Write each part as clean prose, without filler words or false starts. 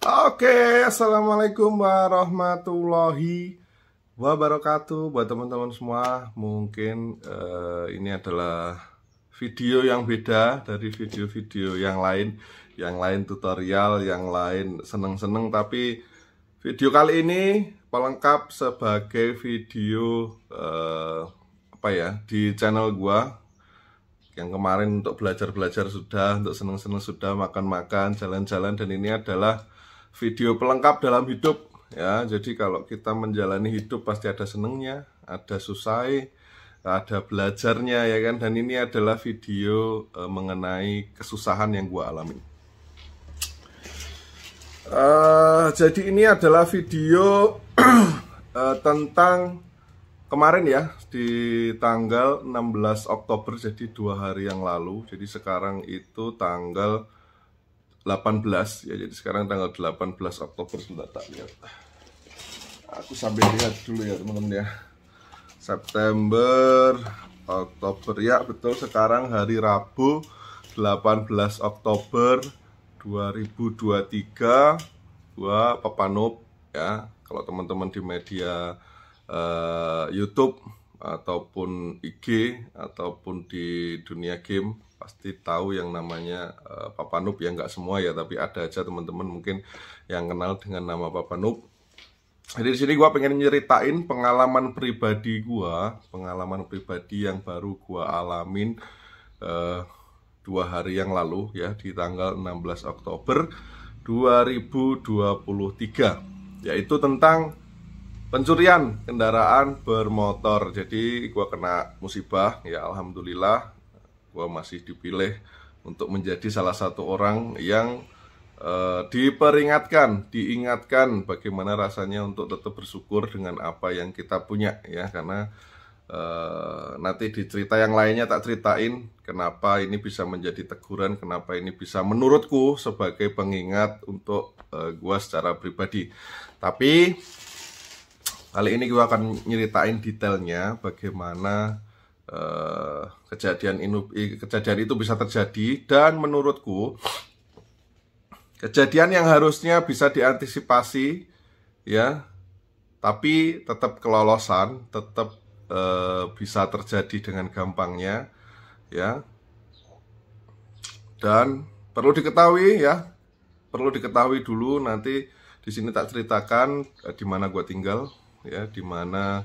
Oke, assalamualaikum warahmatullahi wabarakatuh. Buat teman-teman semua, mungkin ini adalah video yang beda dari video-video yang lain. Yang lain tutorial, yang lain seneng-seneng. Tapi video kali ini pelengkap sebagai video di channel gua. Yang kemarin untuk belajar-belajar sudah, untuk seneng-seneng sudah, makan-makan, jalan-jalan, dan ini adalah video pelengkap dalam hidup ya. Jadi kalau kita menjalani hidup pasti ada senengnya, ada susah, ada belajarnya ya kan. Dan ini adalah video mengenai kesusahan yang gue alami. Jadi ini adalah video tentang kemarin ya, di tanggal 16 Oktober, jadi 2 hari yang lalu. Jadi sekarang itu tanggal 18 ya, jadi sekarang tanggal 18 Oktober. Sudah tak lihat, aku sambil lihat dulu ya teman-teman ya. September, Oktober, ya betul, sekarang hari Rabu 18 Oktober 2023. Gua Papa Noob ya. Kalau teman-teman di media YouTube ataupun IG ataupun di dunia game pasti tahu yang namanya Papa Noob ya. Nggak semua ya, tapi ada aja teman-teman mungkin yang kenal dengan nama Papa Noob. Jadi di sini gue pengen nyeritain pengalaman pribadi yang baru gue alamin 2 hari yang lalu ya, di tanggal 16 Oktober 2023, yaitu tentang pencurian kendaraan bermotor. Jadi gue kena musibah ya, alhamdulillah gue masih dipilih untuk menjadi salah satu orang yang diingatkan bagaimana rasanya untuk tetap bersyukur dengan apa yang kita punya ya. Karena nanti di cerita yang lainnya tak ceritain kenapa ini bisa menjadi teguran, kenapa ini bisa menurutku sebagai pengingat untuk gue secara pribadi. Tapi kali ini gue akan nyeritain detailnya bagaimana kejadian itu bisa terjadi. Dan menurutku kejadian yang harusnya bisa diantisipasi ya, tapi tetap kelolosan, tetap bisa terjadi dengan gampangnya ya. Dan perlu diketahui dulu, nanti di sini tak ceritakan di mana gue tinggal ya, di mana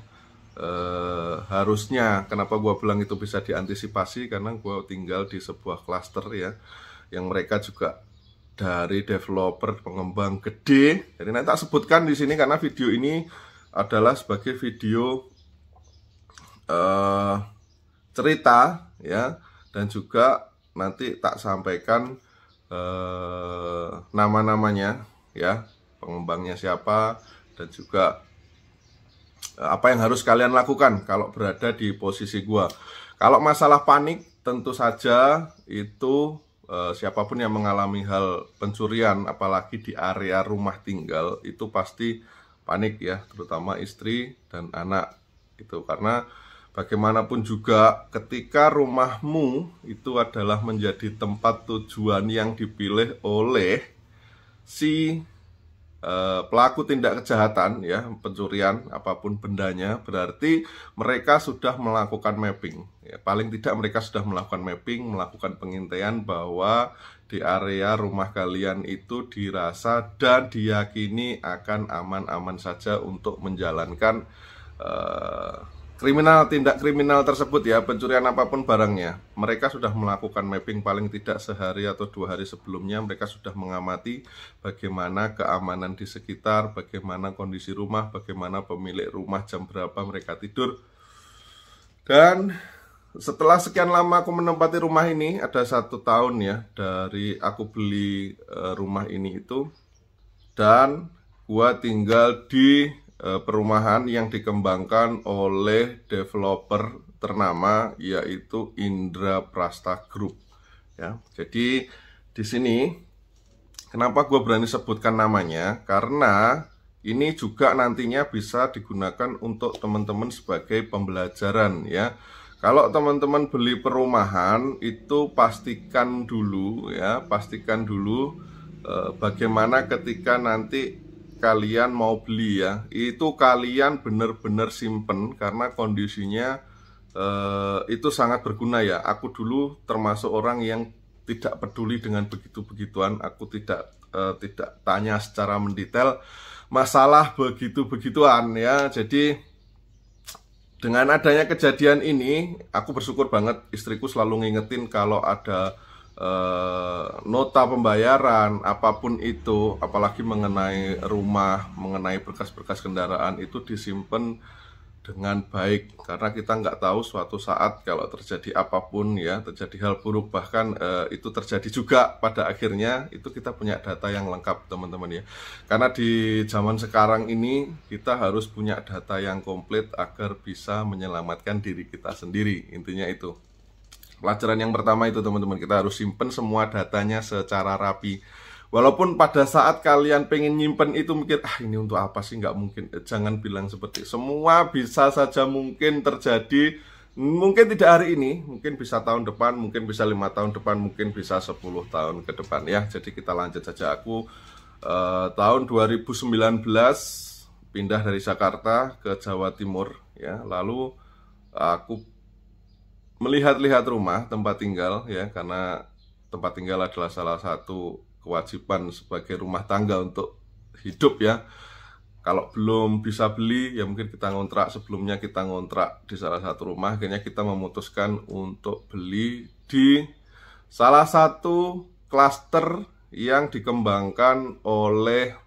harusnya kenapa gue bilang itu bisa diantisipasi, karena gue tinggal di sebuah klaster ya, yang mereka juga dari developer pengembang gede. Jadi nanti tak sebutkan di sini karena video ini adalah sebagai video cerita ya, dan juga nanti tak sampaikan nama-namanya ya, pengembangnya siapa, dan juga apa yang harus kalian lakukan kalau berada di posisi gua. Kalau masalah panik, tentu saja itu siapapun yang mengalami hal pencurian, apalagi di area rumah tinggal, itu pasti panik ya, terutama istri dan anak itu. Karena bagaimanapun juga ketika rumahmu itu adalah menjadi tempat tujuan yang dipilih oleh si pelaku tindak kejahatan ya, pencurian apapun bendanya, berarti mereka sudah melakukan mapping ya. Paling tidak mereka sudah melakukan mapping, melakukan pengintaian bahwa di area rumah kalian itu dirasa dan diyakini akan aman-aman saja untuk menjalankan tindak kriminal tersebut ya, pencurian apapun barangnya. Mereka sudah melakukan mapping, paling tidak sehari atau 2 hari sebelumnya mereka sudah mengamati bagaimana keamanan di sekitar, bagaimana kondisi rumah, bagaimana pemilik rumah, jam berapa mereka tidur. Dan setelah sekian lama aku menempati rumah ini, ada 1 tahun ya dari aku beli rumah ini itu, dan gua tinggal di perumahan yang dikembangkan oleh developer ternama, yaitu Indra Prasta Group ya. Jadi di sini kenapa gue berani sebutkan namanya, karena ini juga nantinya bisa digunakan untuk teman-teman sebagai pembelajaran ya. Kalau teman-teman beli perumahan itu pastikan dulu bagaimana ketika nanti kalian mau beli ya, itu kalian benar-benar simpen karena kondisinya itu sangat berguna ya. Aku dulu termasuk orang yang tidak peduli dengan begitu-begituan. Aku tidak tanya secara mendetail masalah begitu-begituan ya. Jadi dengan adanya kejadian ini, aku bersyukur banget. Istriku selalu ngingetin kalau ada nota pembayaran apapun itu, apalagi mengenai rumah, mengenai berkas-berkas kendaraan, itu disimpan dengan baik, karena kita nggak tahu suatu saat kalau terjadi apapun ya, terjadi hal buruk, bahkan itu terjadi juga pada akhirnya, itu kita punya data yang lengkap teman-teman ya. Karena di zaman sekarang ini kita harus punya data yang komplit agar bisa menyelamatkan diri kita sendiri, intinya itu. Pelajaran yang pertama itu teman-teman, kita harus simpen semua datanya secara rapi. Walaupun pada saat kalian pengen nyimpen itu mikir, ini untuk apa sih, nggak mungkin. Jangan bilang seperti itu. Semua bisa saja mungkin terjadi. Mungkin tidak hari ini, mungkin bisa tahun depan, mungkin bisa 5 tahun depan, mungkin bisa 10 tahun ke depan ya. Jadi kita lanjut saja. Aku tahun 2019 pindah dari Jakarta ke Jawa Timur ya. Lalu aku melihat-lihat rumah tempat tinggal ya, karena tempat tinggal adalah salah satu kewajiban sebagai rumah tangga untuk hidup ya. Kalau belum bisa beli ya mungkin kita ngontrak. Sebelumnya kita ngontrak di salah satu rumah, akhirnya kita memutuskan untuk beli di salah satu klaster yang dikembangkan oleh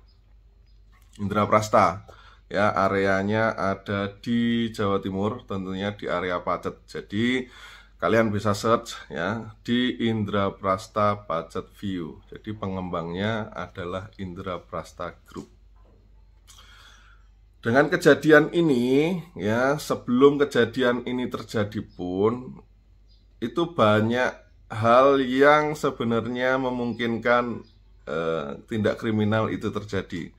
Indraprasta ya. Areanya ada di Jawa Timur, tentunya di area Pacet. Jadi kalian bisa search ya di Indraprasta Pacet View. Jadi pengembangnya adalah Indraprasta Group. Dengan kejadian ini ya, sebelum kejadian ini terjadi pun, itu banyak hal yang sebenarnya memungkinkan tindak kriminal itu terjadi.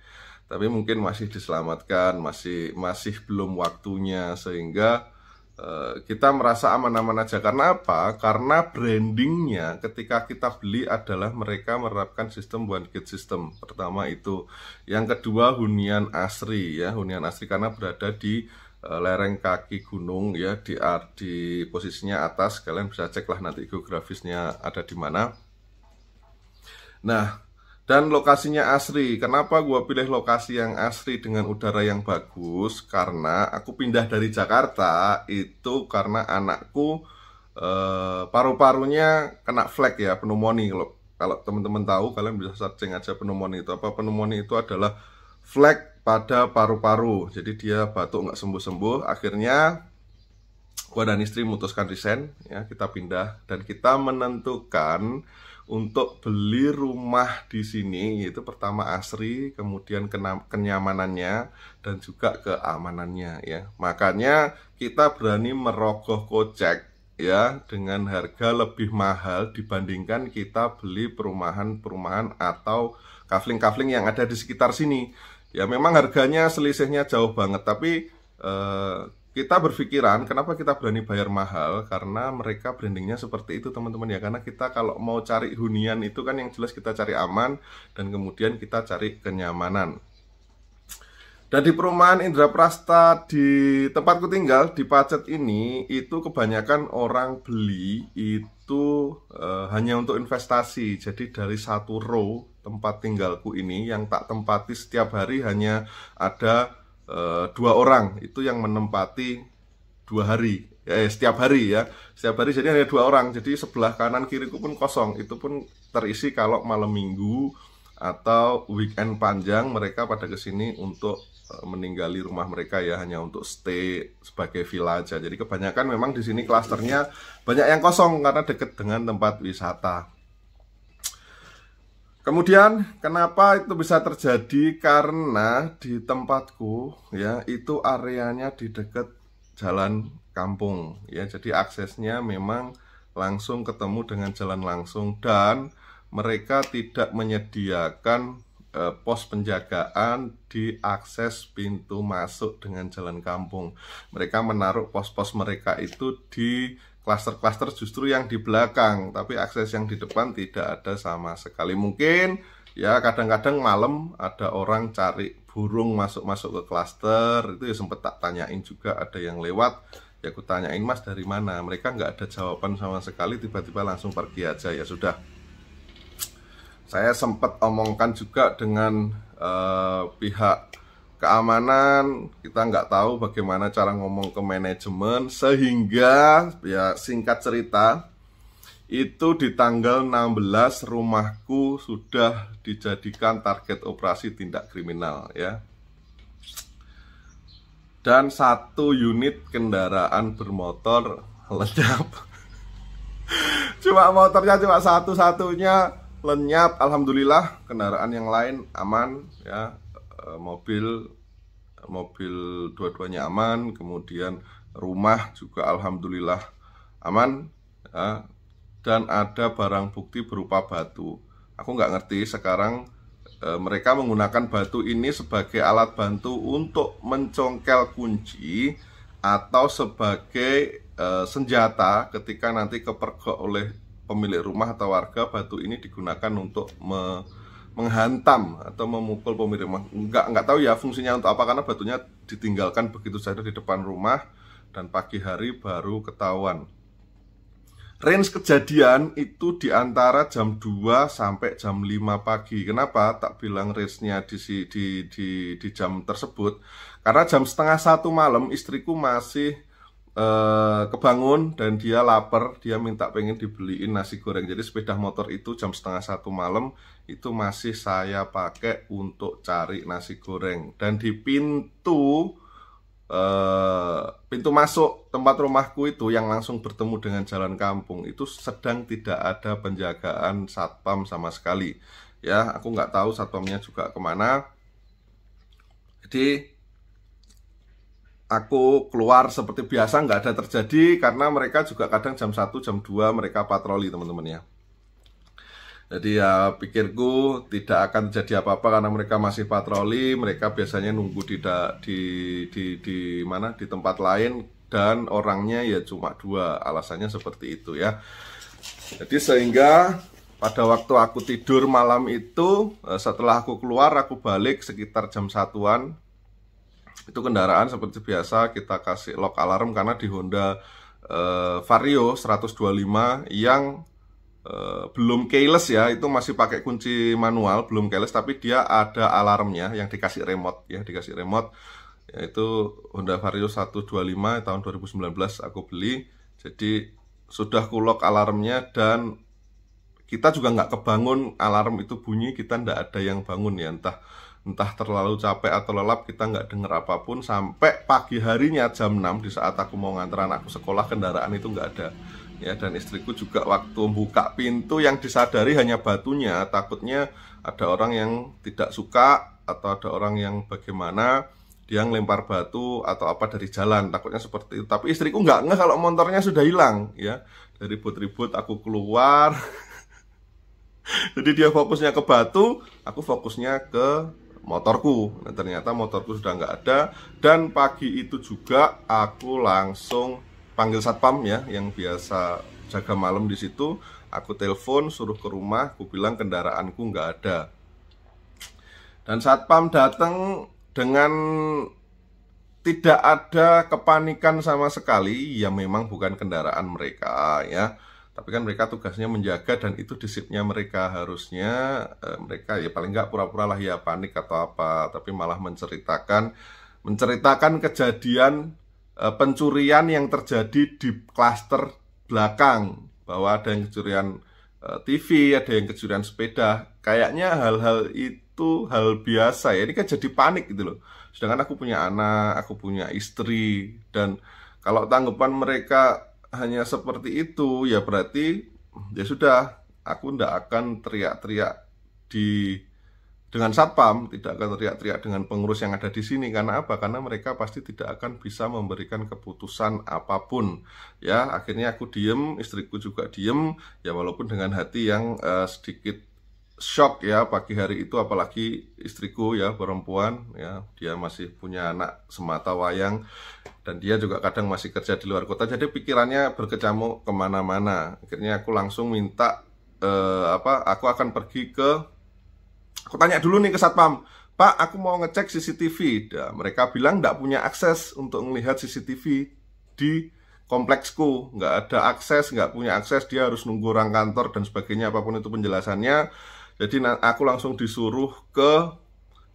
Tapi mungkin masih diselamatkan, masih belum waktunya, sehingga kita merasa aman-aman aja. Karena apa? Karena brandingnya ketika kita beli adalah mereka menerapkan sistem one gate system. Pertama itu. Yang kedua hunian asri ya, hunian asri karena berada di lereng kaki gunung ya, di posisinya atas. Kalian bisa cek lah nanti geografisnya ada di mana. Nah, dan lokasinya asri. Kenapa gue pilih lokasi yang asri dengan udara yang bagus? Karena aku pindah dari Jakarta itu karena anakku paru-parunya kena flek ya, pneumonia. Kalau teman-teman tahu, kalian bisa searching aja pneumonia itu apa. Pneumonia itu adalah flek pada paru-paru. Jadi dia batuk nggak sembuh-sembuh. Akhirnya gue dan istri memutuskan resign ya, kita pindah dan kita menentukan untuk beli rumah di sini, yaitu pertama asri, kemudian kenyamanannya dan juga keamanannya ya. Makanya kita berani merogoh kocek ya dengan harga lebih mahal dibandingkan kita beli perumahan-perumahan atau kafling-kafling yang ada di sekitar sini. Ya memang harganya selisihnya jauh banget, tapi kita berpikiran kenapa kita berani bayar mahal, karena mereka brandingnya seperti itu teman-teman ya. Karena kita kalau mau cari hunian itu kan yang jelas kita cari aman dan kemudian kita cari kenyamanan. Dan di perumahan Indraprasta di tempatku tinggal di Pacet ini, itu kebanyakan orang beli itu hanya untuk investasi. Jadi dari satu row tempat tinggalku ini yang tak tempati setiap hari hanya ada 2 orang itu yang menempati 2 hari setiap hari ya, setiap hari. Jadi hanya 2 orang, jadi sebelah kanan kiriku pun kosong. Itu pun terisi kalau malam minggu atau weekend panjang mereka pada kesini untuk meninggali rumah mereka ya, hanya untuk stay sebagai villa aja. Jadi kebanyakan memang di sini klasternya banyak yang kosong karena dekat dengan tempat wisata. Kemudian kenapa itu bisa terjadi? Karena di tempatku ya itu areanya di dekat jalan kampung ya, jadi aksesnya memang langsung ketemu dengan jalan langsung, dan mereka tidak menyediakan pos penjagaan di akses pintu masuk dengan jalan kampung. Mereka menaruh pos-pos mereka itu di klaster-klaster justru yang di belakang, tapi akses yang di depan tidak ada sama sekali. Mungkin Ya kadang-kadang malam ada orang cari burung masuk-masuk ke klaster, itu ya sempet tak tanyain juga, ada yang lewat, ya aku tanyain, Mas dari mana? Mereka nggak ada jawaban sama sekali, tiba-tiba langsung pergi aja. Ya sudah, saya sempat omongkan juga dengan pihak keamanan, kita nggak tahu bagaimana cara ngomong ke manajemen, sehingga ya singkat cerita, itu di tanggal 16 rumahku sudah dijadikan target operasi tindak kriminal ya. Dan 1 unit kendaraan bermotor lenyap. Cuma motornya cuma satu-satunya lenyap. Alhamdulillah kendaraan yang lain aman ya. Mobil dua-duanya aman. Kemudian rumah juga alhamdulillah aman ya. Dan ada barang bukti berupa batu. Aku nggak ngerti sekarang mereka menggunakan batu ini sebagai alat bantu untuk mencongkel kunci atau sebagai senjata ketika nanti kepergok oleh pemilik rumah atau warga. Batu ini digunakan untuk menghantam atau memukul pemilik rumah. Nggak tahu ya fungsinya untuk apa, karena batunya ditinggalkan begitu saja di depan rumah dan pagi hari baru ketahuan. Range kejadian itu di antara jam 2 sampai jam 5 pagi. Kenapa tak bilang range-nya di jam tersebut? Karena jam setengah 1 malam istriku masih kebangun dan dia lapar. Dia minta pengen dibeliin nasi goreng. Jadi sepeda motor itu jam setengah 1 malam itu masih saya pakai untuk cari nasi goreng. Dan di pintu masuk tempat rumahku itu yang langsung bertemu dengan jalan kampung itu sedang tidak ada penjagaan satpam sama sekali ya. Aku nggak tahu satpamnya juga kemana. Jadi aku keluar seperti biasa, nggak ada terjadi, karena mereka juga kadang jam 1, jam 2 mereka patroli teman-teman ya. Jadi ya pikirku tidak akan terjadi apa-apa karena mereka masih patroli. Mereka biasanya nunggu di mana, di tempat lain, dan orangnya ya cuma 2. Alasannya seperti itu ya. Jadi sehingga pada waktu aku tidur malam itu, setelah aku keluar, aku balik sekitar jam 1-an. Itu kendaraan seperti biasa kita kasih lock alarm karena di Honda Vario 125 yang belum keyless ya, itu masih pakai kunci manual, belum keyless, tapi dia ada alarmnya yang dikasih remote ya, dikasih remote. Yaitu Honda Vario 125 tahun 2019 aku beli. Jadi sudah kulok alarmnya dan kita juga nggak kebangun, alarm itu bunyi, kita nggak ada yang bangun ya, entah terlalu capek atau lelap, kita nggak dengar apapun sampai pagi harinya jam 6 di saat aku mau nganter anakku sekolah, kendaraan itu nggak ada. Ya, dan istriku juga waktu buka pintu yang disadari hanya batunya. Takutnya ada orang yang tidak suka atau ada orang yang bagaimana, dia ngelempar batu atau apa dari jalan, takutnya seperti itu. Tapi istriku nggak ngeh kalau motornya sudah hilang ya. Dari ribut-ribut aku keluar. Jadi dia fokusnya ke batu, aku fokusnya ke motorku. Nah, ternyata motorku sudah nggak ada. Dan pagi itu juga aku langsung panggil satpam ya, yang biasa jaga malam di situ. Aku telepon, suruh ke rumah, aku bilang kendaraanku nggak ada. Dan satpam datang dengan tidak ada kepanikan sama sekali. Ya memang bukan kendaraan mereka ya, tapi kan mereka tugasnya menjaga dan itu disipnya mereka. Harusnya mereka ya paling nggak pura-pura lah ya panik atau apa, tapi malah menceritakan kejadian pencurian yang terjadi di klaster belakang, bahwa ada yang kecurian TV, ada yang kecurian sepeda. Kayaknya hal-hal itu hal biasa ya, ini kan jadi panik gitu loh. Sedangkan aku punya anak, aku punya istri, dan kalau tanggapan mereka hanya seperti itu, ya berarti ya sudah, aku ndak akan teriak-teriak dengan satpam, tidak akan teriak-teriak dengan pengurus yang ada di sini. Karena apa? Karena mereka pasti tidak akan bisa memberikan keputusan apapun. Ya, akhirnya aku diem, istriku juga diem. Ya walaupun dengan hati yang sedikit shock ya pagi hari itu, apalagi istriku ya perempuan ya, dia masih punya anak semata wayang dan dia juga kadang masih kerja di luar kota. Jadi pikirannya berkecamuk kemana-mana. Akhirnya aku langsung minta aku akan pergi ke Aku tanya dulu nih ke satpam, Pak, aku mau ngecek CCTV. Nah, mereka bilang nggak punya akses untuk melihat CCTV di kompleksku, nggak ada akses, nggak punya akses, dia harus nunggu orang kantor dan sebagainya, apapun itu penjelasannya. Jadi aku langsung disuruh ke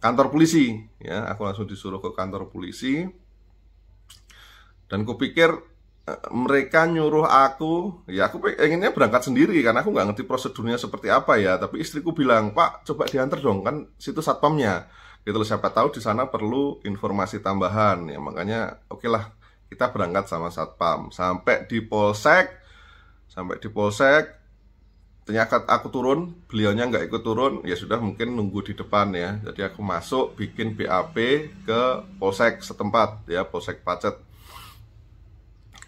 kantor polisi, ya, aku langsung disuruh ke kantor polisi. Dan kupikir mereka nyuruh aku, ya aku pengennya berangkat sendiri karena aku nggak ngerti prosedurnya seperti apa ya. Tapi istriku bilang, Pak, coba diantar dong, kan situ satpamnya. Gitu loh, siapa tahu di sana perlu informasi tambahan ya. Makanya oke lah, kita berangkat sama satpam. Sampai di polsek, ternyata aku turun, beliaunya nggak ikut turun, ya sudah mungkin nunggu di depan ya. Jadi aku masuk bikin BAP ke polsek setempat ya, polsek Pacet.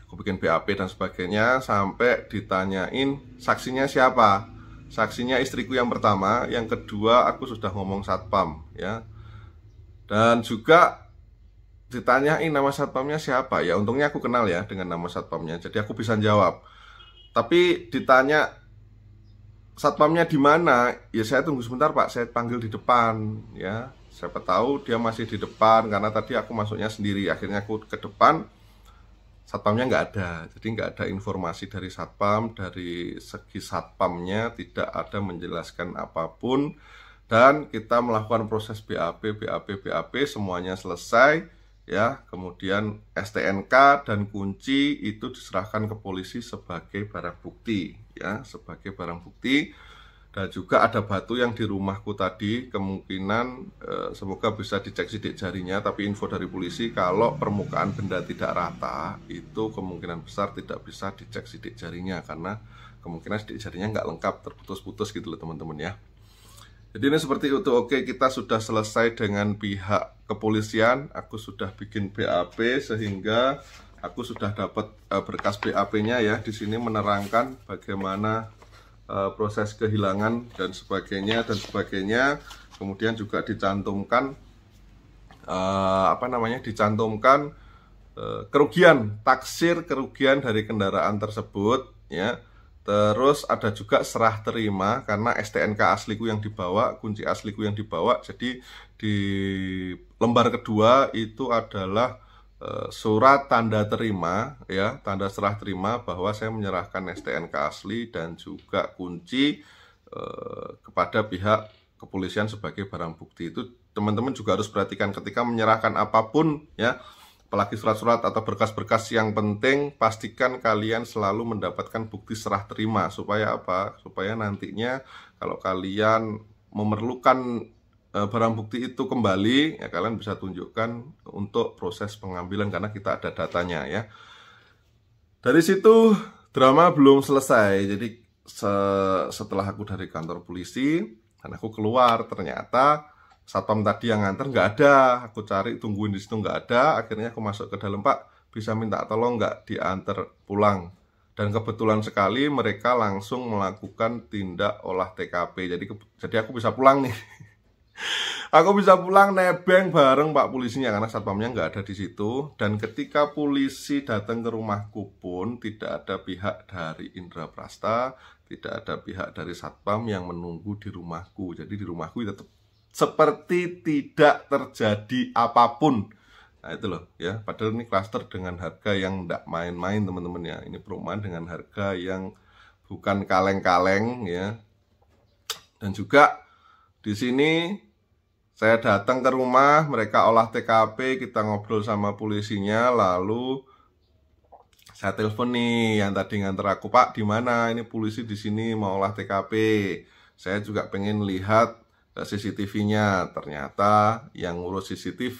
Aku bikin BAP dan sebagainya sampai ditanyain saksinya siapa. Saksinya istriku yang pertama, yang kedua aku sudah ngomong satpam ya. Dan juga ditanyain nama satpamnya siapa. Ya untungnya aku kenal ya dengan nama satpamnya, jadi aku bisa jawab. Tapi ditanya satpamnya di mana? Ya saya tunggu sebentar Pak, saya panggil di depan ya. Siapa tahu dia masih di depan karena tadi aku masuknya sendiri. Akhirnya aku ke depan, satpamnya nggak ada, jadi nggak ada informasi dari satpam. Dari segi satpamnya tidak ada menjelaskan apapun. Dan kita melakukan proses BAP, semuanya selesai ya. Kemudian STNK dan kunci itu diserahkan ke polisi sebagai barang bukti ya, sebagai barang bukti. Dan juga ada batu yang di rumahku tadi, kemungkinan semoga bisa dicek sidik jarinya. Tapi info dari polisi kalau permukaan benda tidak rata, itu kemungkinan besar tidak bisa dicek sidik jarinya, karena kemungkinan sidik jarinya nggak lengkap, terputus-putus gitu loh teman-teman ya. Jadi ini seperti itu. Oke, kita sudah selesai dengan pihak kepolisian. Aku sudah bikin BAP sehingga aku sudah dapat berkas BAP-nya ya. Di sini menerangkan bagaimana proses kehilangan dan sebagainya. Kemudian juga dicantumkan dicantumkan kerugian, taksir kerugian dari kendaraan tersebut ya. Terus ada juga serah terima karena STNK asliku yang dibawa, kunci asliku yang dibawa. Jadi di lembar kedua itu adalah surat tanda terima ya, tanda serah terima bahwa saya menyerahkan STNK asli dan juga kunci kepada pihak kepolisian sebagai barang bukti. Itu teman-teman juga harus perhatikan ketika menyerahkan apapun ya, apalagi surat-surat atau berkas-berkas yang penting, pastikan kalian selalu mendapatkan bukti serah terima. Supaya apa? Supaya nantinya kalau kalian memerlukan barang bukti itu kembali ya, kalian bisa tunjukkan untuk proses pengambilan karena kita ada datanya ya. Dari situ drama belum selesai. Jadi setelah aku dari kantor polisi dan aku keluar, ternyata satpam tadi yang nganter nggak ada. Aku cari, tungguin di situ nggak ada. Akhirnya aku masuk ke dalam, Pak, bisa minta tolong nggak diantar pulang. Dan kebetulan sekali mereka langsung melakukan tindak olah TKP. Jadi aku bisa pulang nih. Aku bisa pulang nebeng bareng Pak polisinya karena satpamnya nggak ada di situ. Dan ketika polisi datang ke rumahku pun tidak ada pihak dari Indra Prasta, tidak ada pihak dari satpam yang menunggu di rumahku. Jadi di rumahku tetap seperti tidak terjadi apapun. Nah itu loh ya, padahal ini klaster dengan harga yang tidak main-main teman-teman ya. Ini perumahan dengan harga yang bukan kaleng-kaleng ya. Dan juga di sini saya datang ke rumah, mereka olah TKP, kita ngobrol sama polisinya, lalu saya telepon nih yang tadi nganter aku, Pak, di mana? Ini polisi di sini mau olah TKP. Saya juga pengen lihat CCTV-nya. Ternyata yang ngurus CCTV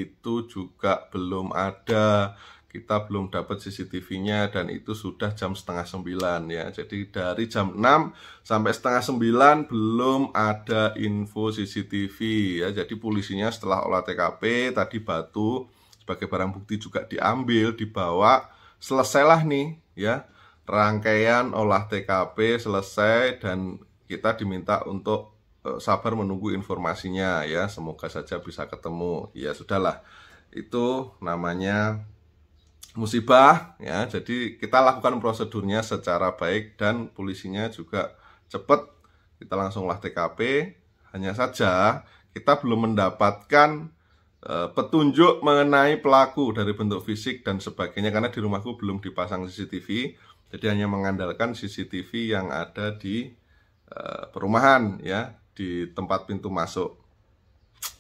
itu juga belum ada. Kita belum dapat CCTV-nya dan itu sudah jam 8:30 ya. Jadi dari jam 6 sampai 8:30 belum ada info CCTV ya. Jadi polisinya setelah olah TKP tadi batu sebagai barang bukti juga diambil, dibawa. Selesailah nih ya, rangkaian olah TKP selesai dan kita diminta untuk sabar menunggu informasinya ya. Semoga saja bisa ketemu. Ya sudahlah, itu namanya musibah ya. Jadi kita lakukan prosedurnya secara baik dan polisinya juga cepat. Kita langsung olah TKP, Hanya saja kita belum mendapatkan petunjuk mengenai pelaku dari bentuk fisik dan sebagainya, karena di rumahku belum dipasang CCTV. Jadi hanya mengandalkan CCTV yang ada di perumahan, ya, di tempat pintu masuk.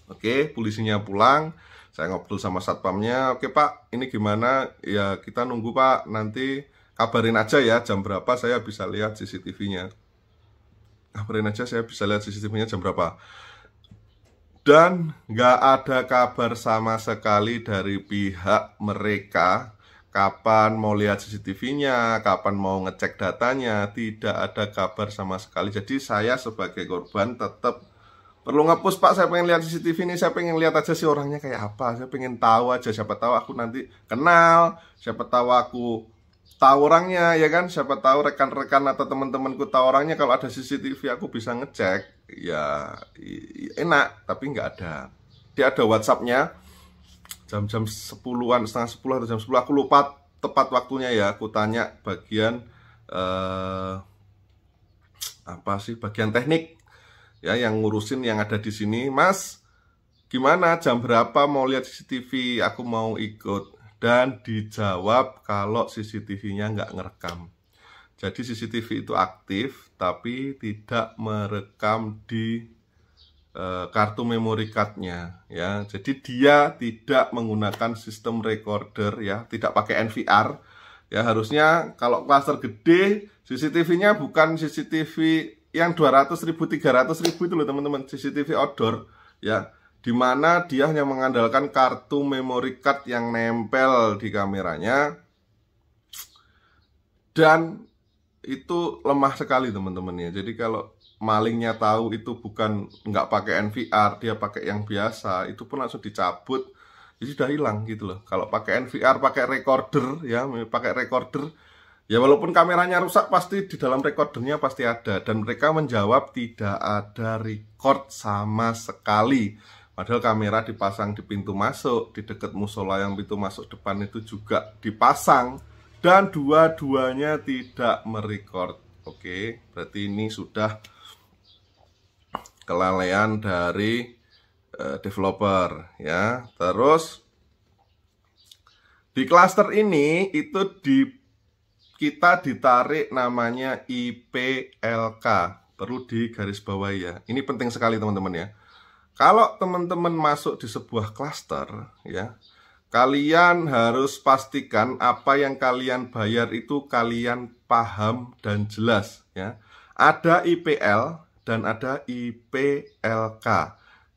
Oke, polisinya pulang, saya ngobrol sama satpamnya. Oke Pak, ini gimana? Ya kita nunggu Pak, nanti kabarin aja ya jam berapa saya bisa lihat CCTV-nya. Kabarin aja saya bisa lihat CCTV-nya jam berapa. Dan nggak ada kabar sama sekali dari pihak mereka kapan mau lihat CCTV-nya, kapan mau ngecek datanya. Tidak ada kabar sama sekali. Jadi saya sebagai korban tetap perlu nge-push, Pak, saya pengen lihat CCTV ini, saya pengen lihat aja sih orangnya kayak apa. Saya pengen tahu aja, siapa tahu aku nanti kenal, siapa tahu aku tahu orangnya, ya kan? Siapa tahu rekan-rekan atau teman-temanku tahu orangnya. Kalau ada CCTV aku bisa ngecek. Ya enak, tapi nggak ada. Dia ada WhatsApp-nya jam-jam 10-an, setengah 10 atau jam 10, aku lupa tepat waktunya ya. Aku tanya bagian apa sih, bagian teknik ya, yang ngurusin yang ada di sini. Mas, gimana, jam berapa mau lihat CCTV, aku mau ikut. Dan dijawab kalau CCTV-nya nggak ngerekam. Jadi CCTV itu aktif, tapi tidak merekam di kartu memory card-nya, ya. Jadi dia tidak menggunakan sistem recorder, ya, tidak pakai NVR. Ya, harusnya kalau klaster gede, CCTV-nya bukan CCTV yang 200.000, 300.000 itu loh teman-teman, CCTV outdoor, ya, dimana dia hanya mengandalkan kartu memory card yang nempel di kameranya. Dan itu lemah sekali teman-teman ya. Jadi kalau malingnya tahu itu bukan, nggak pakai NVR, dia pakai yang biasa, itu pun langsung dicabut, jadi sudah hilang gitu loh. Kalau pakai NVR, pakai recorder, ya, pakai recorder, ya walaupun kameranya rusak, pasti di dalam recordernya pasti ada. Dan mereka menjawab tidak ada record sama sekali. Padahal kamera dipasang di pintu masuk, di dekat musola yang pintu masuk depan itu juga dipasang. Dan dua-duanya tidak merecord. Oke, berarti ini sudah kelalaian dari developer, ya. Terus di klaster ini itu kita ditarik namanya IPLK. Perlu digarisbawahi ya. Ini penting sekali teman-teman ya. Kalau teman-teman masuk di sebuah klaster, ya, kalian harus pastikan apa yang kalian bayar itu kalian paham dan jelas, ya. Ada IPL dan ada IPLK.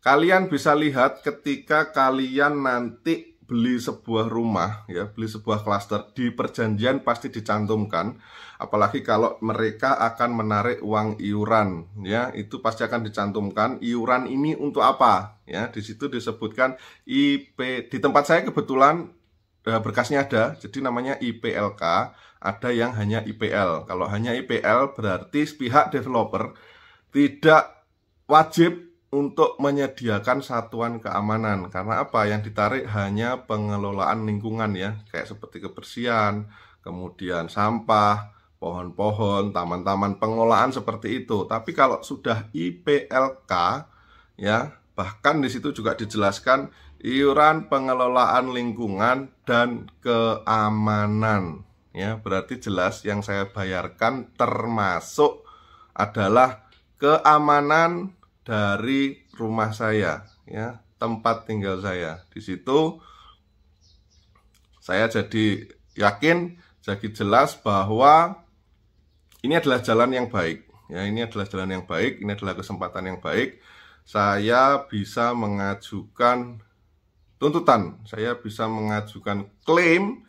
Kalian bisa lihat ketika kalian nanti beli sebuah rumah, ya, beli sebuah klaster, di perjanjian pasti dicantumkan. Apalagi kalau mereka akan menarik uang iuran, ya, itu pasti akan dicantumkan iuran ini untuk apa, ya. Di situ disebutkan IP. Di tempat saya kebetulan berkasnya ada, jadi namanya IPLK. Ada yang hanya IPL. Kalau hanya IPL berarti pihak developer tidak wajib untuk menyediakan satuan keamanan. Karena apa? Yang ditarik hanya pengelolaan lingkungan, ya, kayak seperti kebersihan, kemudian sampah, pohon-pohon, taman-taman, pengelolaan seperti itu. Tapi kalau sudah IPLK, ya, bahkan di situ juga dijelaskan iuran pengelolaan lingkungan dan keamanan, ya. Berarti jelas yang saya bayarkan termasuk adalah keamanan dari rumah saya, ya, tempat tinggal saya. Di situ saya jadi yakin, jadi jelas bahwa ini adalah jalan yang baik, ya. Ini adalah jalan yang baik, ini adalah kesempatan yang baik. Saya bisa mengajukan tuntutan, saya bisa mengajukan klaim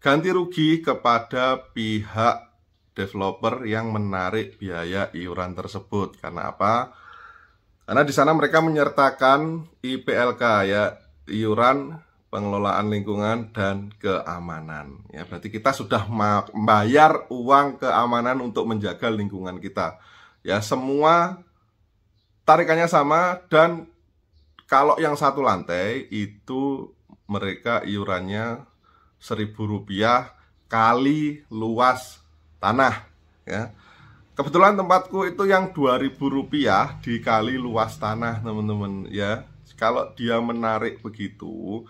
ganti rugi kepada pihak developer yang menarik biaya iuran tersebut. Karena apa? Karena di sana mereka menyertakan IPLK, ya, iuran pengelolaan lingkungan dan keamanan, ya. Berarti kita sudah membayar uang keamanan untuk menjaga lingkungan kita, ya. Semua tarikannya sama. Dan kalau yang satu lantai itu mereka iurannya Rp1.000 kali luas tanah, ya. Kebetulan tempatku itu yang Rp2.000 dikali luas tanah teman-teman ya. Kalau dia menarik begitu,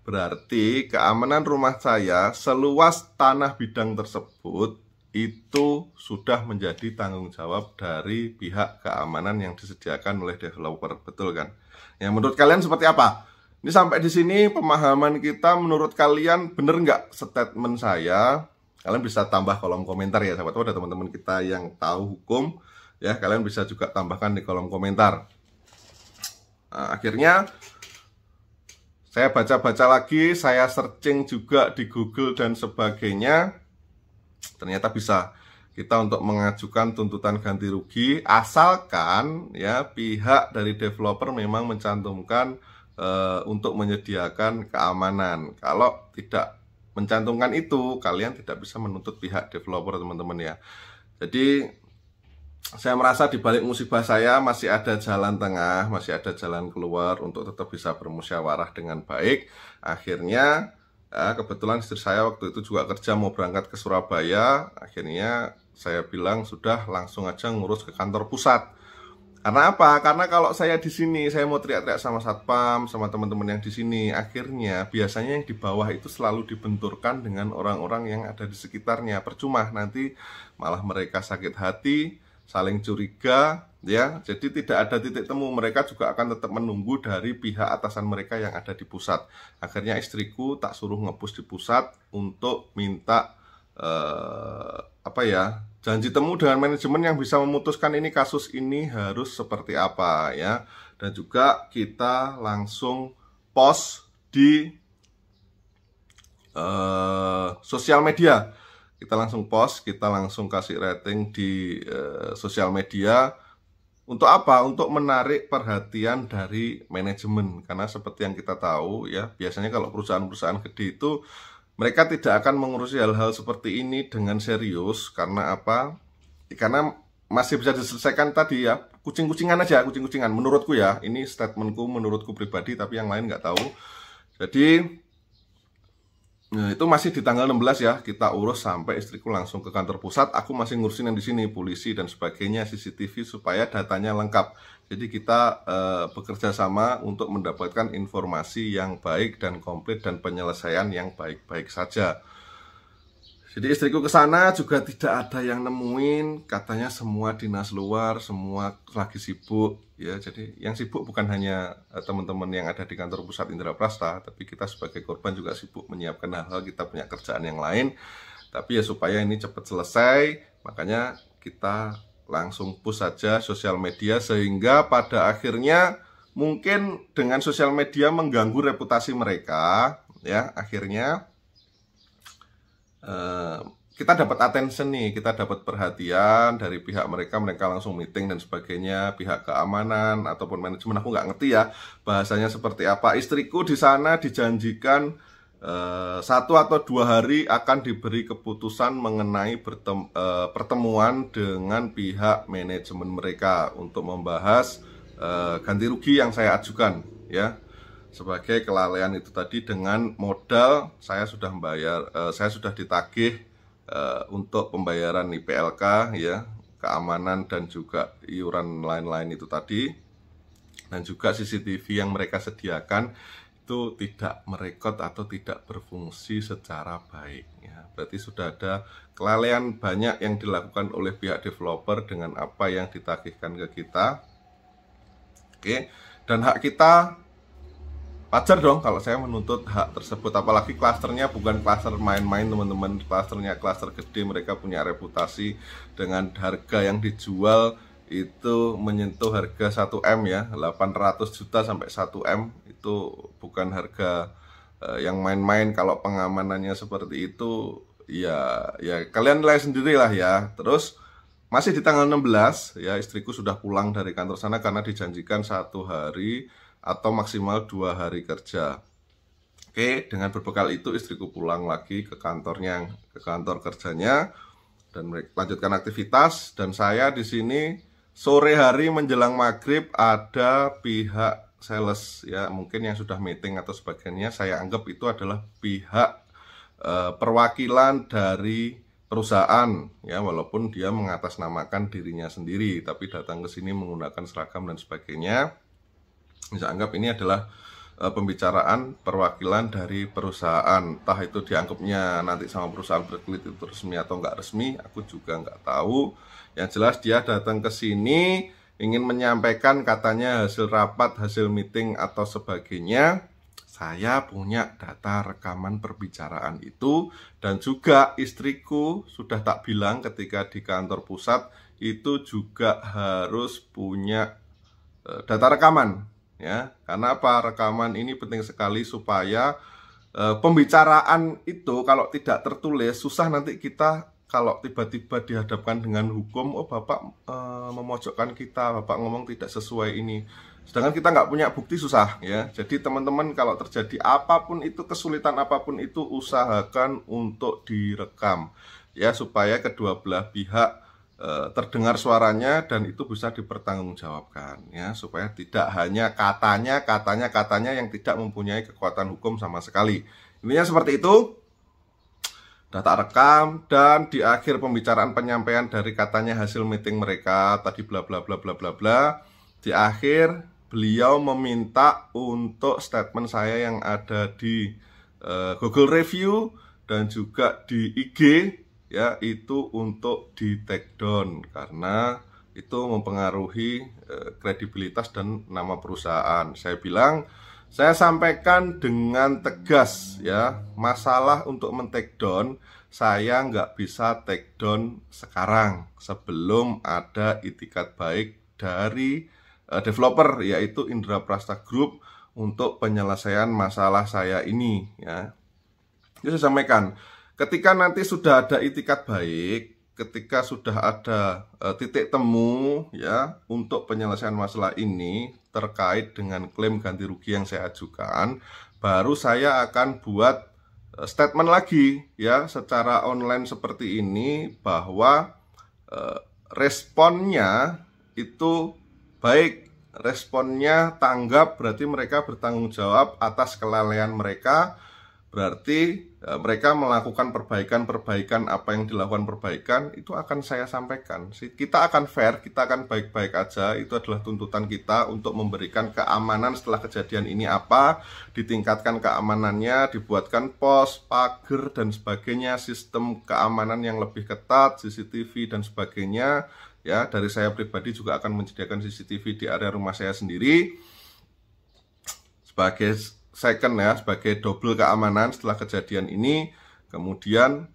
berarti keamanan rumah saya seluas tanah bidang tersebut itu sudah menjadi tanggung jawab dari pihak keamanan yang disediakan oleh developer, betul kan? Yang menurut kalian seperti apa? Ini sampai di sini pemahaman kita, menurut kalian bener nggak statement saya? Kalian bisa tambah kolom komentar ya, sahabat. Ada teman-teman kita yang tahu hukum ya, kalian bisa juga tambahkan di kolom komentar. Nah, akhirnya saya baca-baca lagi, saya searching juga di Google dan sebagainya. Ternyata bisa kita untuk mengajukan tuntutan ganti rugi, asalkan ya pihak dari developer memang mencantumkan untuk menyediakan keamanan. Kalau tidak mencantumkan itu, kalian tidak bisa menuntut pihak developer, teman-teman ya. Jadi saya merasa di balik musibah saya masih ada jalan tengah, masih ada jalan keluar untuk tetap bisa bermusyawarah dengan baik. Akhirnya ya, kebetulan istri saya waktu itu juga kerja mau berangkat ke Surabaya. Akhirnya saya bilang sudah langsung aja ngurus ke kantor pusat. Karena apa? Karena kalau saya di sini, saya mau teriak-teriak sama satpam, sama teman-teman yang di sini, akhirnya biasanya yang di bawah itu selalu dibenturkan dengan orang-orang yang ada di sekitarnya. Percuma, nanti malah mereka sakit hati, saling curiga, ya. Jadi tidak ada titik temu. Mereka juga akan tetap menunggu dari pihak atasan mereka yang ada di pusat. Akhirnya istriku tak suruh nge-push di pusat untuk minta janji temu dengan manajemen yang bisa memutuskan ini kasus ini harus seperti apa ya. Dan juga kita langsung post di sosial media. Kita langsung post, kita langsung kasih rating di sosial media. Untuk apa? Untuk menarik perhatian dari manajemen. Karena seperti yang kita tahu ya, biasanya kalau perusahaan-perusahaan gede itu mereka tidak akan mengurusi hal-hal seperti ini dengan serius. Karena apa? Karena masih bisa diselesaikan tadi ya, kucing-kucingan aja, kucing-kucingan. Menurutku ya, ini statementku, menurutku pribadi, tapi yang lain nggak tahu. Jadi itu masih di tanggal 16 ya, kita urus sampai istriku langsung ke kantor pusat. Aku masih ngurusin yang di sini, polisi dan sebagainya, CCTV supaya datanya lengkap. Jadi kita bekerja sama untuk mendapatkan informasi yang baik dan komplit dan penyelesaian yang baik-baik saja. Jadi istriku ke sana juga tidak ada yang nemuin, katanya semua dinas luar, semua lagi sibuk ya. Jadi yang sibuk bukan hanya teman-teman yang ada di kantor pusat Indra Prasta, tapi kita sebagai korban juga sibuk menyiapkan hal-hal, kita punya kerjaan yang lain. Tapi ya supaya ini cepat selesai, makanya kita langsung push saja sosial media, sehingga pada akhirnya mungkin dengan sosial media mengganggu reputasi mereka ya. Akhirnya kita dapat attention nih, kita dapat perhatian dari pihak mereka, mereka langsung meeting dan sebagainya, pihak keamanan ataupun manajemen, aku nggak ngerti ya bahasanya seperti apa. Istriku di sana dijanjikan 1 atau 2 hari akan diberi keputusan mengenai pertemuan dengan pihak manajemen mereka untuk membahas ganti rugi yang saya ajukan ya. Sebagai kelalaian itu tadi, dengan modal saya sudah membayar, saya sudah ditagih untuk pembayaran IPLK ya, keamanan dan juga iuran lain-lain itu tadi, dan juga CCTV yang mereka sediakan itu tidak merekod atau tidak berfungsi secara baik ya. Berarti sudah ada kelalaian banyak yang dilakukan oleh pihak developer dengan apa yang ditagihkan ke kita. Oke, dan hak kita wajar dong kalau saya menuntut hak tersebut, apalagi klasternya bukan klaster main-main teman-teman, klasternya klaster gede, mereka punya reputasi dengan harga yang dijual itu menyentuh harga 1M ya, 800 juta sampai 1M, itu bukan harga yang main-main. Kalau pengamanannya seperti itu ya kalian nilai sendirilah ya. Terus masih di tanggal 16 ya, istriku sudah pulang dari kantor sana karena dijanjikan 1 hari atau maksimal 2 hari kerja. Oke, dengan berbekal itu istriku pulang lagi ke kantornya, ke kantor kerjanya, dan melanjutkan aktivitas. Dan saya di sini sore hari menjelang maghrib ada pihak sales ya, mungkin yang sudah meeting atau sebagainya. Saya anggap itu adalah pihak perwakilan dari perusahaan ya, walaupun dia mengatasnamakan dirinya sendiri tapi datang ke sini menggunakan seragam dan sebagainya. Saya anggap ini adalah pembicaraan perwakilan dari perusahaan. Entah itu dianggapnya nanti sama perusahaan berkulit itu resmi atau nggak resmi, aku juga nggak tahu. Yang jelas dia datang ke sini ingin menyampaikan katanya hasil rapat, hasil meeting atau sebagainya. Saya punya data rekaman perbicaraan itu, dan juga istriku sudah tak bilang ketika di kantor pusat itu juga harus punya data rekaman. Ya, karena apa? Rekaman ini penting sekali supaya pembicaraan itu kalau tidak tertulis susah nanti kita kalau tiba-tiba dihadapkan dengan hukum, oh Bapak memojokkan kita, Bapak ngomong tidak sesuai ini. Sedangkan kita nggak punya bukti, susah ya. Jadi teman-teman kalau terjadi apapun itu, kesulitan apapun itu, usahakan untuk direkam ya, supaya kedua belah pihak terdengar suaranya dan itu bisa dipertanggungjawabkan ya, supaya tidak hanya katanya yang tidak mempunyai kekuatan hukum sama sekali. Intinya seperti itu. Data rekam, dan di akhir pembicaraan penyampaian dari katanya hasil meeting mereka tadi bla bla bla bla bla bla, di akhir beliau meminta untuk statement saya yang ada di Google Review dan juga di IG ya, itu untuk di take down karena itu mempengaruhi kredibilitas dan nama perusahaan. Saya bilang, saya sampaikan dengan tegas ya, masalah untuk men-take down saya nggak bisa take down sekarang sebelum ada itikat baik dari developer yaitu Indra Prasta Group untuk penyelesaian masalah saya ini ya. Jadi saya sampaikan, ketika nanti sudah ada itikat baik, ketika sudah ada titik temu ya untuk penyelesaian masalah ini terkait dengan klaim ganti rugi yang saya ajukan, baru saya akan buat statement lagi ya secara online seperti ini bahwa responnya itu baik, responnya tanggap, berarti mereka bertanggung jawab atas kelalaian mereka. Berarti mereka melakukan perbaikan apa yang dilakukan perbaikan itu akan saya sampaikan. Kita akan fair, kita akan baik-baik aja. Itu adalah tuntutan kita untuk memberikan keamanan setelah kejadian ini apa, ditingkatkan keamanannya, dibuatkan pos, pagar dan sebagainya, sistem keamanan yang lebih ketat, CCTV dan sebagainya. Ya, dari saya pribadi juga akan menyediakan CCTV di area rumah saya sendiri sebagai second ya, sebagai double keamanan setelah kejadian ini. Kemudian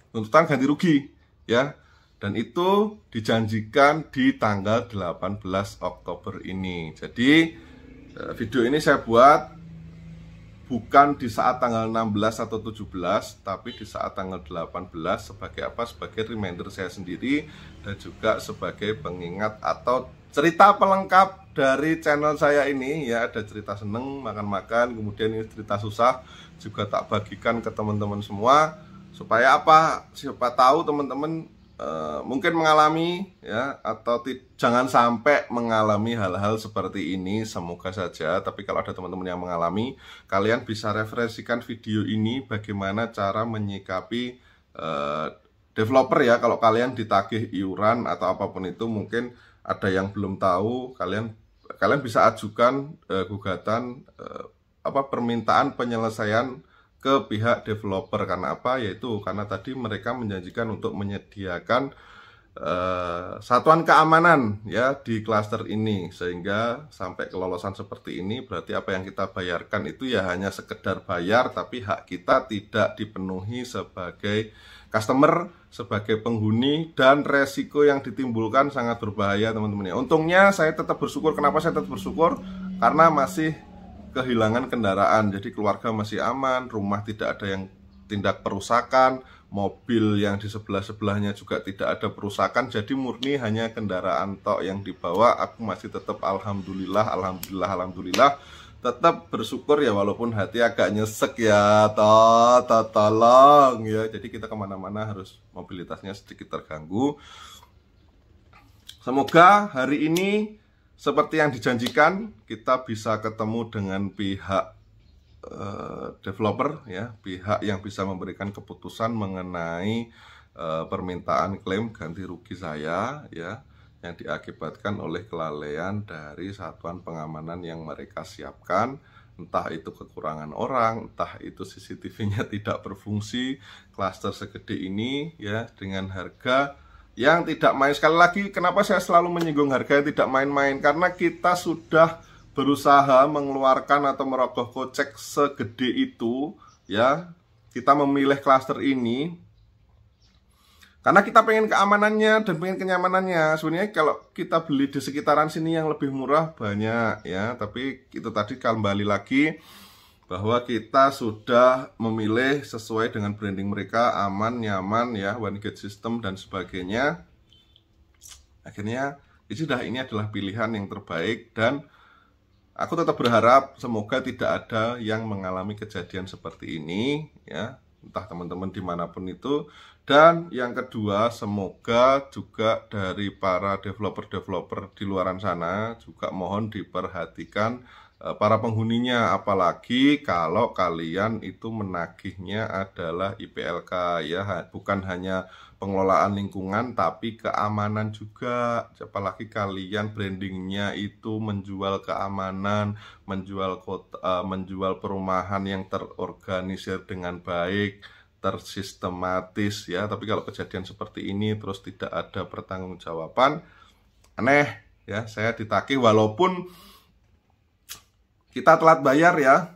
tuntutan ganti rugi ya, dan itu dijanjikan di tanggal 18 Oktober ini. Jadi video ini saya buat bukan di saat tanggal 16 atau 17, tapi di saat tanggal 18 sebagai apa? Sebagai reminder saya sendiri dan juga sebagai pengingat atau cerita pelengkap dari channel saya ini ya. Ada cerita seneng, makan-makan, kemudian ini cerita susah juga tak bagikan ke teman-teman semua supaya apa? Siapa tahu teman-teman mungkin mengalami ya, atau jangan sampai mengalami hal-hal seperti ini, semoga saja. Tapi kalau ada teman-teman yang mengalami, kalian bisa referensikan video ini bagaimana cara menyikapi developer ya. Kalau kalian ditagih iuran atau apapun itu, mungkin ada yang belum tahu, kalian bisa ajukan gugatan permintaan penyelesaian ke pihak developer. Karena apa? Yaitu karena tadi mereka menjanjikan untuk menyediakan satuan keamanan ya di klaster ini, sehingga sampai kelolosan seperti ini berarti apa yang kita bayarkan itu ya hanya sekedar bayar, tapi hak kita tidak dipenuhi sebagai customer, sebagai penghuni, dan resiko yang ditimbulkan sangat berbahaya teman-teman ya. Untungnya saya tetap bersyukur. Kenapa saya tetap bersyukur? Karena masih kehilangan kendaraan, jadi keluarga masih aman, rumah tidak ada yang tindak perusakan, mobil yang di sebelah-sebelahnya juga tidak ada perusakan, jadi murni hanya kendaraan tok yang dibawa. Aku masih tetap alhamdulillah tetap bersyukur ya, walaupun hati agak nyesek ya, tolong ya. Jadi kita kemana-mana harus mobilitasnya sedikit terganggu. Semoga hari ini seperti yang dijanjikan, kita bisa ketemu dengan pihak developer ya, pihak yang bisa memberikan keputusan mengenai permintaan klaim ganti rugi saya ya, yang diakibatkan oleh kelalaian dari satuan pengamanan yang mereka siapkan. Entah itu kekurangan orang, entah itu CCTV-nya tidak berfungsi. Klaster segede ini ya, dengan harga yang tidak main. Sekali lagi, kenapa saya selalu menyinggung harga yang tidak main-main? Karena kita sudah berusaha mengeluarkan atau merogoh kocek segede itu ya. Kita memilih klaster ini karena kita pengen keamanannya dan pengen kenyamanannya. Sebenarnya kalau kita beli di sekitaran sini yang lebih murah banyak ya, tapi itu tadi kembali lagi bahwa kita sudah memilih sesuai dengan branding mereka, aman, nyaman ya, one gate system dan sebagainya. Akhirnya ini adalah pilihan yang terbaik, dan aku tetap berharap semoga tidak ada yang mengalami kejadian seperti ini ya, entah teman-teman dimanapun itu. Dan yang kedua, semoga juga dari para developer-developer di luaran sana juga mohon diperhatikan para penghuninya, apalagi kalau kalian itu menagihnya adalah IPLK ya, bukan hanya pengelolaan lingkungan tapi keamanan juga. Apalagi kalian brandingnya itu menjual keamanan, menjual perumahan yang terorganisir dengan baik, tersistematis ya. Tapi kalau kejadian seperti ini terus tidak ada pertanggungjawaban, aneh ya. Saya ditagih walaupun kita telat bayar ya.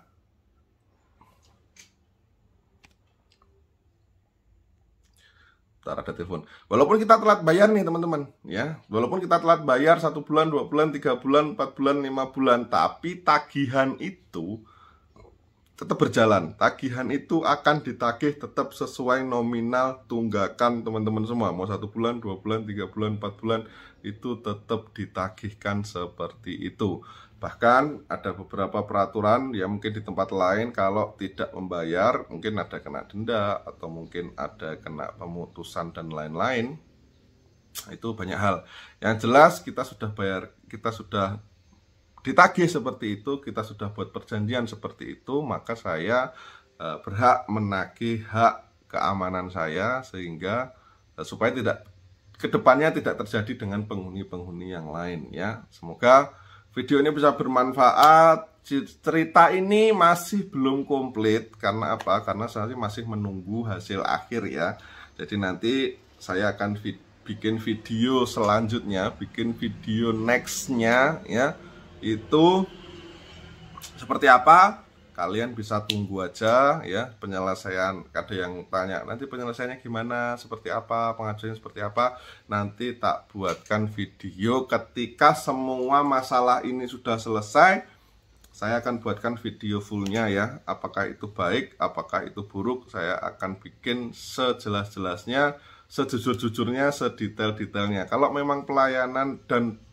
Bentar, ada telepon. Walaupun kita telat bayar nih teman-teman ya, walaupun kita telat bayar 1 bulan, 2 bulan, 3 bulan, 4 bulan, 5 bulan, tapi tagihan itu tetap berjalan. Tagihan itu akan ditagih tetap sesuai nominal tunggakan teman-teman semua. Mau 1 bulan, 2 bulan, 3 bulan, 4 bulan, itu tetap ditagihkan seperti itu. Bahkan ada beberapa peraturan ya, mungkin di tempat lain kalau tidak membayar mungkin ada kena denda atau mungkin ada kena pemutusan dan lain-lain. Itu banyak hal. Yang jelas kita sudah bayar, kita sudah ditagih seperti itu, kita sudah buat perjanjian seperti itu, maka saya berhak menagih hak keamanan saya, sehingga supaya tidak kedepannya tidak terjadi dengan penghuni-penghuni yang lain ya. Semoga video ini bisa bermanfaat. Cerita ini masih belum komplit karena apa? Karena saya masih menunggu hasil akhir ya. Jadi nanti saya akan bikin video selanjutnya, bikin video nextnya ya. Itu seperti apa? Kalian bisa tunggu aja ya penyelesaian. Ada yang tanya nanti penyelesaiannya gimana, seperti apa, pengajuannya seperti apa. Nanti tak buatkan video ketika semua masalah ini sudah selesai. Saya akan buatkan video fullnya ya. Apakah itu baik, apakah itu buruk, saya akan bikin sejelas-jelasnya, sejujur-jujurnya, sedetail-detailnya. Kalau memang pelayanan dan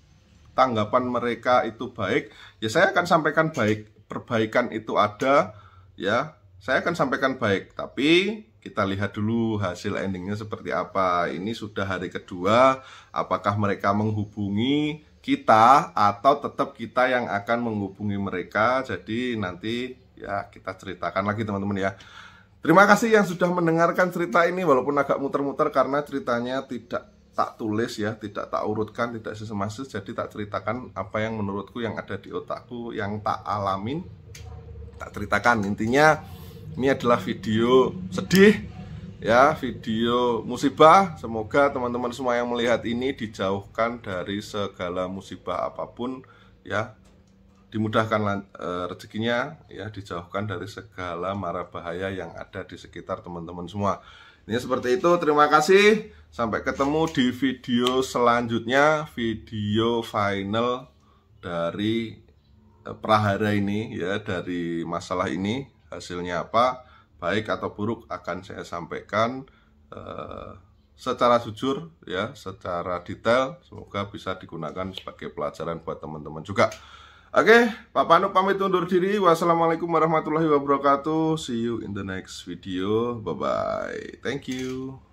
tanggapan mereka itu baik, ya saya akan sampaikan baik. Perbaikan itu ada ya, saya akan sampaikan baik. Tapi kita lihat dulu hasil endingnya seperti apa. Ini sudah hari kedua, apakah mereka menghubungi kita atau tetap kita yang akan menghubungi mereka. Jadi nanti ya kita ceritakan lagi teman-teman ya. Terima kasih yang sudah mendengarkan cerita ini, walaupun agak muter-muter karena ceritanya tidak tak tulis ya, tidak tak urutkan, tidak sistematis. Jadi tak ceritakan apa yang menurutku, yang ada di otakku, yang tak alamin, tak ceritakan. Intinya ini adalah video sedih ya, video musibah. Semoga teman-teman semua yang melihat ini dijauhkan dari segala musibah apapun ya, dimudahkan rezekinya ya, dijauhkan dari segala mara bahaya yang ada di sekitar teman-teman semua. Ini seperti itu. Terima kasih. Sampai ketemu di video selanjutnya, video final dari prahara ini ya, dari masalah ini. Hasilnya apa, baik atau buruk, akan saya sampaikan secara jujur ya, secara detail. Semoga bisa digunakan sebagai pelajaran buat teman-teman juga. Oke, Pak Panuk pamit undur diri. Wassalamualaikum warahmatullahi wabarakatuh. See you in the next video. Bye-bye. Thank you.